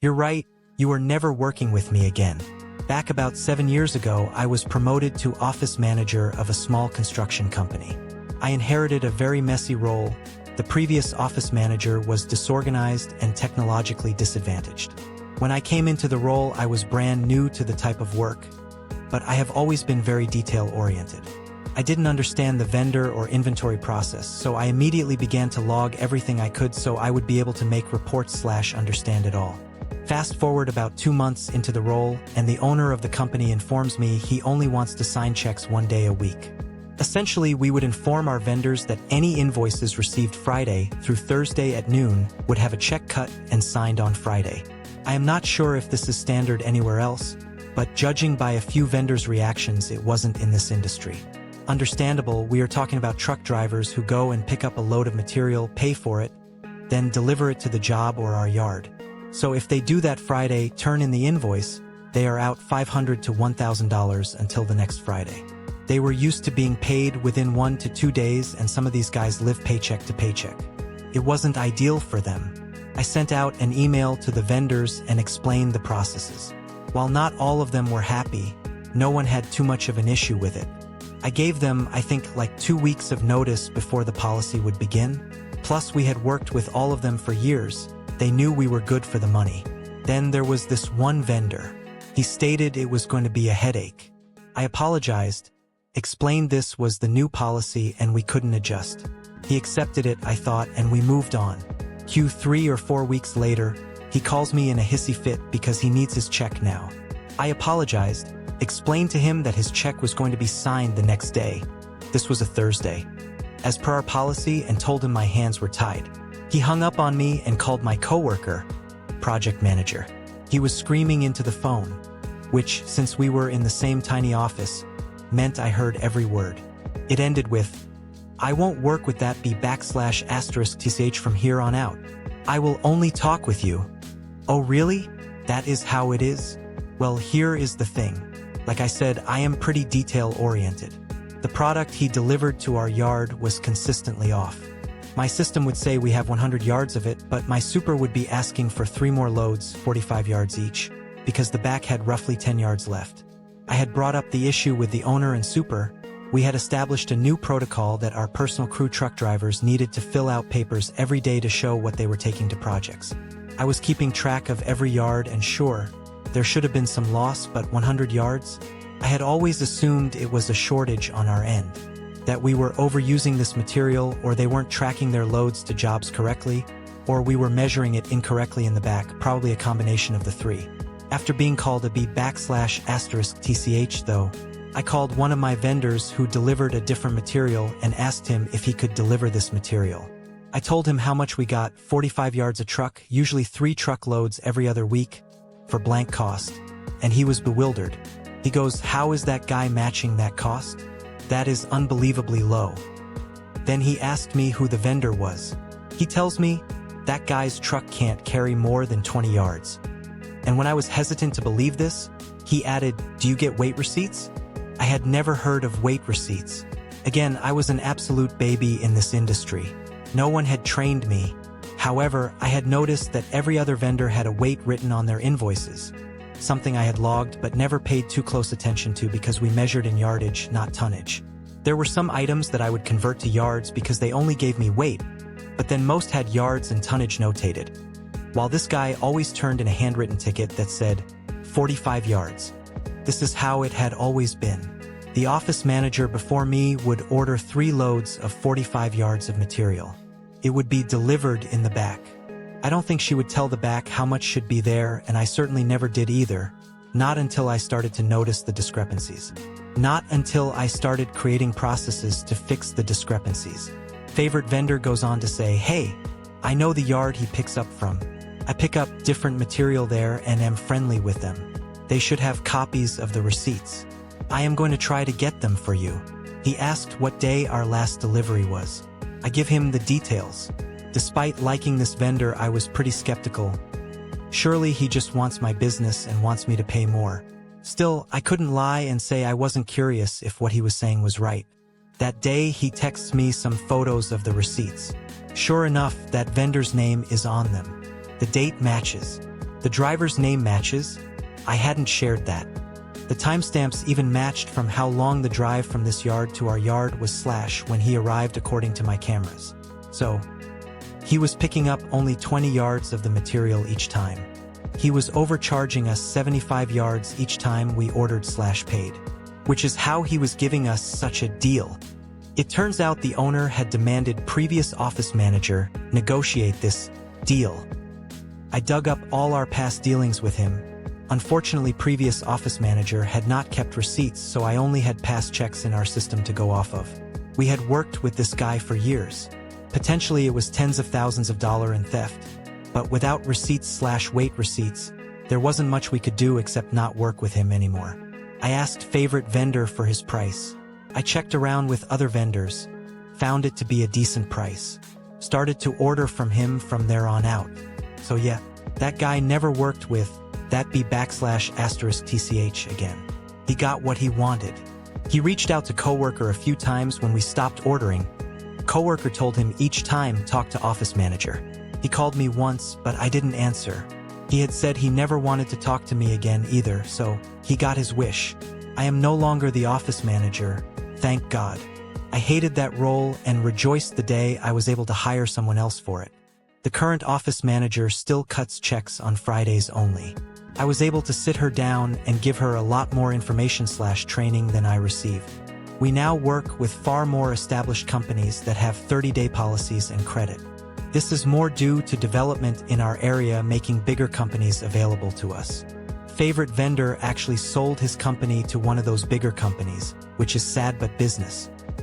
You're right, you are never working with me again. Back about 7 years ago, I was promoted to office manager of a small construction company. I inherited a very messy role. The previous office manager was disorganized and technologically disadvantaged. When I came into the role, I was brand new to the type of work, but I have always been very detail-oriented. I didn't understand the vendor or inventory process, so I immediately began to log everything I could so I would be able to make reports/understand it all. Fast forward about 2 months into the role, and the owner of the company informs me he only wants to sign checks 1 day a week. Essentially, we would inform our vendors that any invoices received Friday through Thursday at noon would have a check cut and signed on Friday. I am not sure if this is standard anywhere else, but judging by a few vendors' reactions, it wasn't in this industry. Understandable, we are talking about truck drivers who go and pick up a load of material, pay for it, then deliver it to the job or our yard. So if they do that Friday, turn in the invoice, they are out $500 to $1,000 until the next Friday. They were used to being paid within 1 to 2 days, and some of these guys live paycheck to paycheck. It wasn't ideal for them. I sent out an email to the vendors and explained the processes. While not all of them were happy, no one had too much of an issue with it. I gave them, I think, like 2 weeks of notice before the policy would begin. Plus, we had worked with all of them for years. They knew we were good for the money. Then there was this one vendor. He stated it was going to be a headache. I apologized, explained this was the new policy and we couldn't adjust. He accepted it, I thought, and we moved on. 3 or 4 weeks later, he calls me in a hissy fit because he needs his check now. I apologized, explained to him that his check was going to be signed the next day. This was a Thursday, as per our policy, and told him my hands were tied. He hung up on me and called my coworker, project manager. He was screaming into the phone, which, since we were in the same tiny office, meant I heard every word. It ended with, "I won't work with that B/*TCH from here on out. I will only talk with you." Oh really? That is how it is? Well, here is the thing. Like I said, I am pretty detail-oriented. The product he delivered to our yard was consistently off. My system would say we have 100 yards of it, but my super would be asking for 3 more loads, 45 yards each, because the back had roughly 10 yards left. I had brought up the issue with the owner and super. We had established a new protocol that our personal crew truck drivers needed to fill out papers every day to show what they were taking to projects. I was keeping track of every yard, and sure, there should have been some loss, but 100 yards? I had always assumed it was a shortage on our end, that we were overusing this material, or they weren't tracking their loads to jobs correctly, or we were measuring it incorrectly in the back, probably a combination of the 3. After being called a B/*TCH though, I called one of my vendors who delivered a different material and asked him if he could deliver this material. I told him how much we got, 45 yards a truck, usually 3 truckloads every other week, for blank cost, and he was bewildered. He goes, "How is that guy matching that cost? That is unbelievably low." Then he asked me who the vendor was. He tells me, that guy's truck can't carry more than 20 yards. And when I was hesitant to believe this, he added, "Do you get weight receipts?" I had never heard of weight receipts. Again, I was an absolute baby in this industry. No one had trained me. However, I had noticed that every other vendor had a weight written on their invoices, something I had logged but never paid too close attention to because we measured in yardage, not tonnage. There were some items that I would convert to yards because they only gave me weight, but then most had yards and tonnage notated, while this guy always turned in a handwritten ticket that said 45 yards. This is how it had always been. The office manager before me would order 3 loads of 45 yards of material. It would be delivered in the back. I don't think she would tell the back how much should be there, and I certainly never did either, not until I started to notice the discrepancies. Not until I started creating processes to fix the discrepancies. Favorite vendor goes on to say, "Hey, I know the yard he picks up from. I pick up different material there and am friendly with them. They should have copies of the receipts. I am going to try to get them for you." He asked what day our last delivery was. I give him the details. Despite liking this vendor, I was pretty skeptical. Surely he just wants my business and wants me to pay more. Still, I couldn't lie and say I wasn't curious if what he was saying was right. That day, he texts me some photos of the receipts. Sure enough, that vendor's name is on them. The date matches. The driver's name matches? I hadn't shared that. The timestamps even matched from how long the drive from this yard to our yard was / when he arrived according to my cameras. So, he was picking up only 20 yards of the material each time. He was overcharging us 75 yards each time we ordered / paid. Which is how he was giving us such a deal. It turns out the owner had demanded previous office manager negotiate this deal. I dug up all our past dealings with him. Unfortunately, previous office manager had not kept receipts, so I only had past checks in our system to go off of. We had worked with this guy for years. Potentially it was tens of thousands of dollars in theft. But without receipts / weight receipts, there wasn't much we could do except not work with him anymore. I asked favorite vendor for his price. I checked around with other vendors, found it to be a decent price. Started to order from him from there on out. So yeah, that guy never worked with that be / *TCH again. He got what he wanted. He reached out to coworker a few times when we stopped ordering. Coworker told him each time talk to office manager. He called me once, but I didn't answer. He had said he never wanted to talk to me again either, so he got his wish. I am no longer the office manager, thank God. I hated that role and rejoiced the day I was able to hire someone else for it. The current office manager still cuts checks on Fridays only. I was able to sit her down and give her a lot more information / training than I received. We now work with far more established companies that have 30-day policies and credit. This is more due to development in our area making bigger companies available to us. Favorite vendor actually sold his company to one of those bigger companies, which is sad but business.